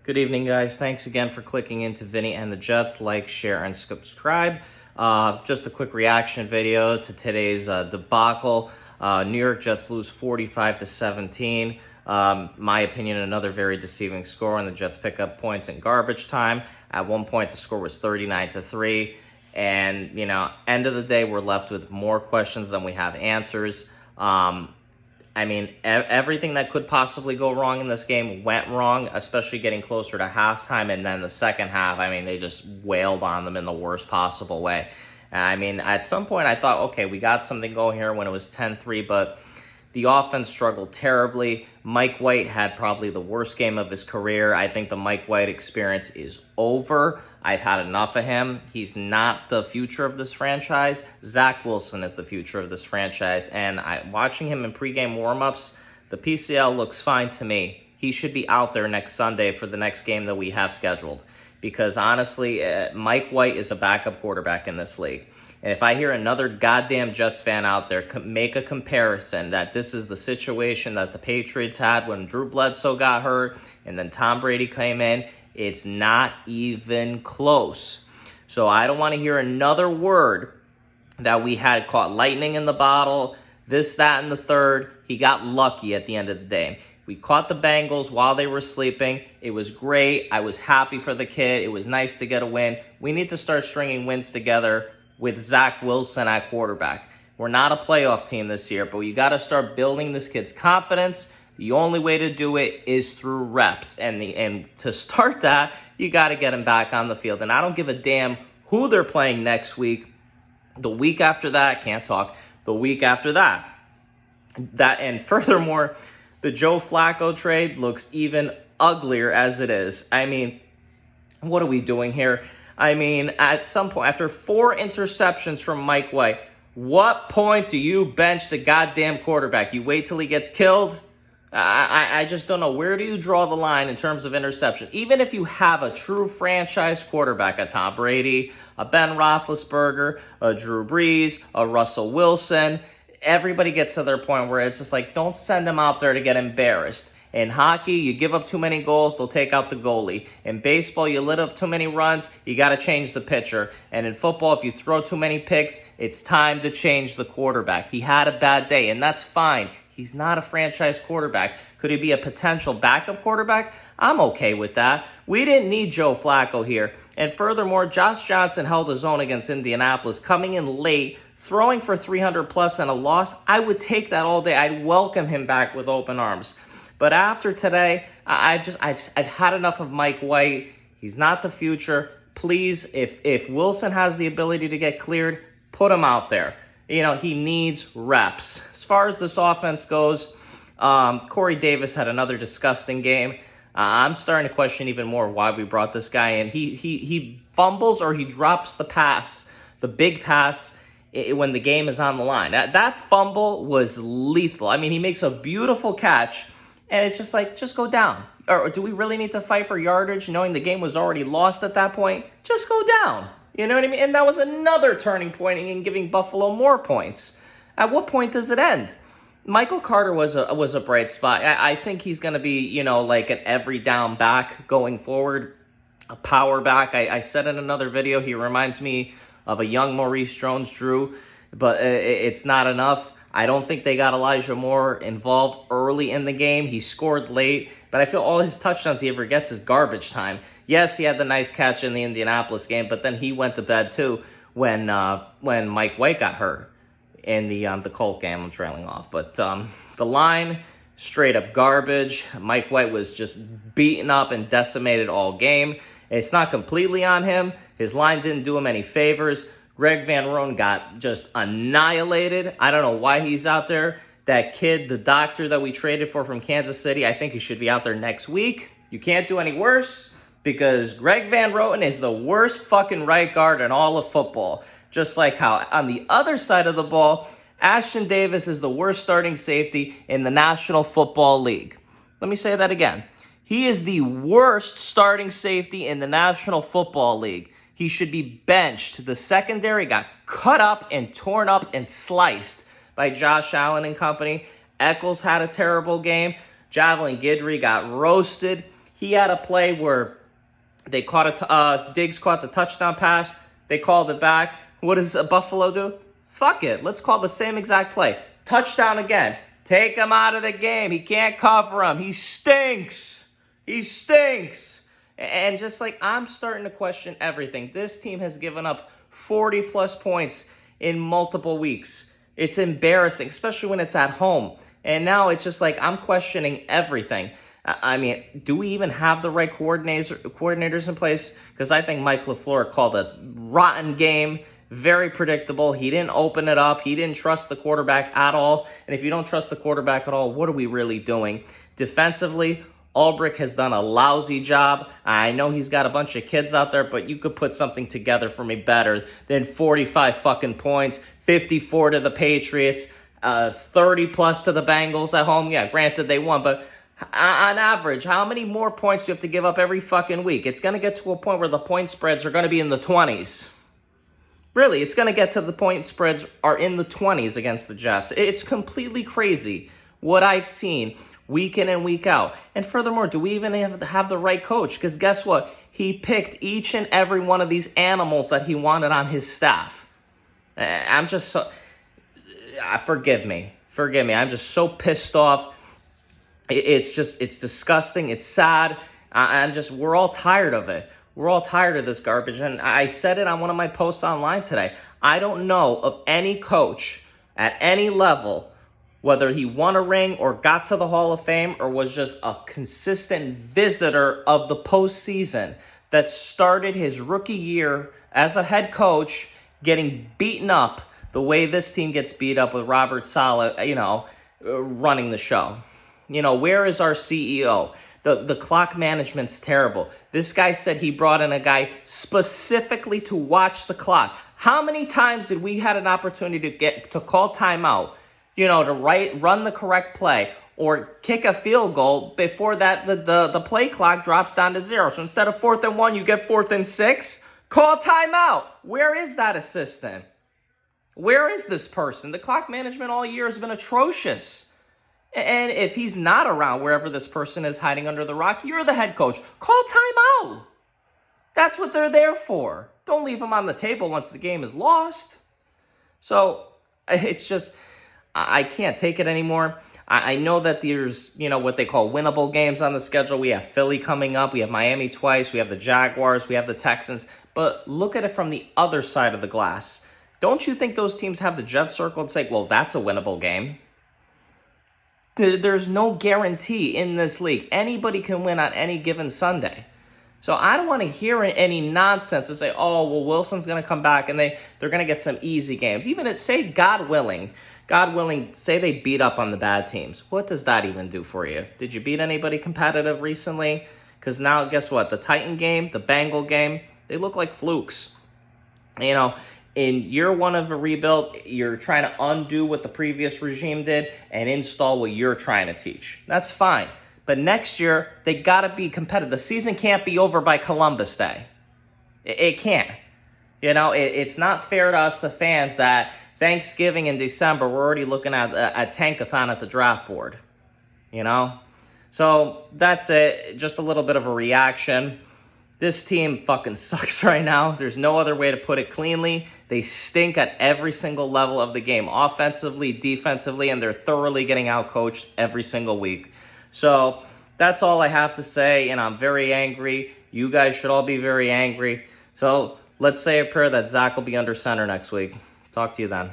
Good evening, guys. Thanks again for clicking into Vinny and the Jets. Like, share, and subscribe. Just a quick reaction video to today's debacle. New York Jets lose 45-17. My opinion, another very deceiving score, and the Jets pick up points in garbage time. At one point, the score was 39-3. And, end of the day, we're left with more questions than we have answers. Everything that could possibly go wrong in this game went wrong, especially getting closer to halftime. And then the second half, they just wailed on them in the worst possible way. At some point I thought, okay, we got something going here when it was 10-3, but the offense struggled terribly. Mike White had probably the worst game of his career. I think the Mike White experience is over. I've had enough of him. He's not the future of this franchise. Zach Wilson is the future of this franchise. And watching him in pregame warmups, the PCL looks fine to me. He should be out there next Sunday for the next game that we have scheduled. Because honestly, Mike White is a backup quarterback in this league. And if I hear another goddamn Jets fan out there make a comparison that this is the situation that the Patriots had when Drew Bledsoe got hurt and then Tom Brady came in, it's not even close. So I don't want to hear another word that we had caught lightning in the bottle, this, that, and the third. He got lucky at the end of the day. We caught the Bengals while they were sleeping. It was great. I was happy for the kid. It was nice to get a win. We need to start stringing wins together with Zach Wilson at quarterback. We're not a playoff team this year, but you got to start building this kid's confidence. The only way to do it is through reps. And to start that, you got to get him back on the field. And I don't give a damn who they're playing next week. The week after that, can't talk. The week after that. And furthermore, the Joe Flacco trade looks even uglier as it is. What are we doing here? At some point, after 4 interceptions from Mike White, what point do you bench the goddamn quarterback? You wait till he gets killed? I just don't know. Where do you draw the line in terms of interception? Even if you have a true franchise quarterback, a Tom Brady, a Ben Roethlisberger, a Drew Brees, a Russell Wilson, everybody gets to their point where it's just like, don't send them out there to get embarrassed. In hockey, you give up too many goals, they'll take out the goalie. In baseball, you lit up too many runs, you got to change the pitcher. And in football, if you throw too many picks, it's time to change the quarterback. He had a bad day, and that's fine. He's not a franchise quarterback. Could he be a potential backup quarterback? I'm okay with that. We didn't need Joe Flacco here. And furthermore, Josh Johnson held his own against Indianapolis, coming in late, throwing for 300 plus and a loss. I would take that all day. I'd welcome him back with open arms. But after today, I've had enough of Mike White. He's not the future. Please, if Wilson has the ability to get cleared, put him out there. He needs reps. As far as this offense goes, Corey Davis had another disgusting game. I'm starting to question even more why we brought this guy in. He fumbles or he drops the pass, the big pass, when the game is on the line. That fumble was lethal. He makes a beautiful catch. And it's just like, just go down. Or do we really need to fight for yardage knowing the game was already lost at that point? Just go down. You know what I mean? And that was another turning point in giving Buffalo more points. At what point does it end? Michael Carter was a bright spot. I think he's going to be, like an every down back going forward, a power back. I said in another video, he reminds me of a young Maurice Jones-Drew, but it's not enough. I don't think they got Elijah Moore involved early in the game. He scored late, but I feel all his touchdowns he ever gets is garbage time. Yes, he had the nice catch in the Indianapolis game, but then he went to bed too when Mike White got hurt in the Colt game. I'm trailing off, but the line, straight up garbage. Mike White was just beaten up and decimated all game. It's not completely on him. His line didn't do him any favors. Greg Van Roten got just annihilated. I don't know why he's out there. That kid, the doctor that we traded for from Kansas City, I think he should be out there next week. You can't do any worse because Greg Van Roten is the worst fucking right guard in all of football. Just like how on the other side of the ball, Ashton Davis is the worst starting safety in the National Football League. Let me say that again. He is the worst starting safety in the National Football League. He should be benched. The secondary got cut up and torn up and sliced by Josh Allen and company. Eccles had a terrible game. Javelin Guidry got roasted. He had a play where they caught Diggs caught the touchdown pass. They called it back. What does Buffalo do? Fuck it. Let's call the same exact play. Touchdown again. Take him out of the game. He can't cover him. He stinks. He stinks. And just like I'm starting to question everything. This team has given up 40 plus points in multiple weeks. It's embarrassing, especially when it's at home. And now it's just like I'm questioning everything. I mean, do we even have the right coordinators in place? Because I think Mike LaFleur called a rotten game, very predictable. He didn't open it up. He didn't trust the quarterback at all. And if you don't trust the quarterback at all, what are we really doing? Defensively, Ulbrich has done a lousy job. I know he's got a bunch of kids out there, but you could put something together for me better than 45 fucking points, 54 to the Patriots, 30 plus to the Bengals at home. Yeah, granted they won, but on average, how many more points do you have to give up every fucking week? It's going to get to a point where the point spreads are going to be in the 20s. Really, it's going to get to the point spreads are in the 20s against the Jets. It's completely crazy what I've seen week in and week out. And furthermore, do we even have the right coach? Because guess what? He picked each and every one of these animals that he wanted on his staff. I'm just so... Forgive me. I'm just so pissed off. It's disgusting. It's sad. We're all tired of it. We're all tired of this garbage. And I said it on one of my posts online today. I don't know of any coach at any level, whether he won a ring or got to the Hall of Fame or was just a consistent visitor of the postseason, that started his rookie year as a head coach getting beaten up the way this team gets beat up with Robert Saleh, running the show. Where is our CEO? The clock management's terrible. This guy said he brought in a guy specifically to watch the clock. How many times did we had an opportunity to call timeout, to run the correct play or kick a field goal before that the play clock drops down to 0? So instead of 4th and 1, you get 4th and 6? Call timeout. Where is that assistant? Where is this person? The clock management all year has been atrocious. And if he's not around wherever this person is hiding under the rock, you're the head coach. Call timeout. That's what they're there for. Don't leave them on the table once the game is lost. So it's just, I can't take it anymore. I know that there's, what they call winnable games on the schedule. We have Philly coming up. We have Miami twice. We have the Jaguars. We have the Texans. But look at it from the other side of the glass. Don't you think those teams have the Jets circled and say, well, that's a winnable game? There's no guarantee in this league. Anybody can win on any given Sunday. So I don't want to hear any nonsense to say, oh, well, Wilson's going to come back and they're going to get some easy games. Even say, God willing, say they beat up on the bad teams. What does that even do for you? Did you beat anybody competitive recently? Because now, guess what? The Titan game, the Bengal game, they look like flukes. In year one of a rebuild, you're trying to undo what the previous regime did and install what you're trying to teach. That's fine. But next year, they got to be competitive. The season can't be over by Columbus Day. It can't. It's not fair to us, the fans, that Thanksgiving in December, we're already looking at a tankathon at the draft board. So that's it. Just a little bit of a reaction. This team fucking sucks right now. There's no other way to put it cleanly. They stink at every single level of the game, offensively, defensively, and they're thoroughly getting outcoached every single week. So that's all I have to say, and I'm very angry. You guys should all be very angry. So let's say a prayer that Zach will be under center next week. Talk to you then.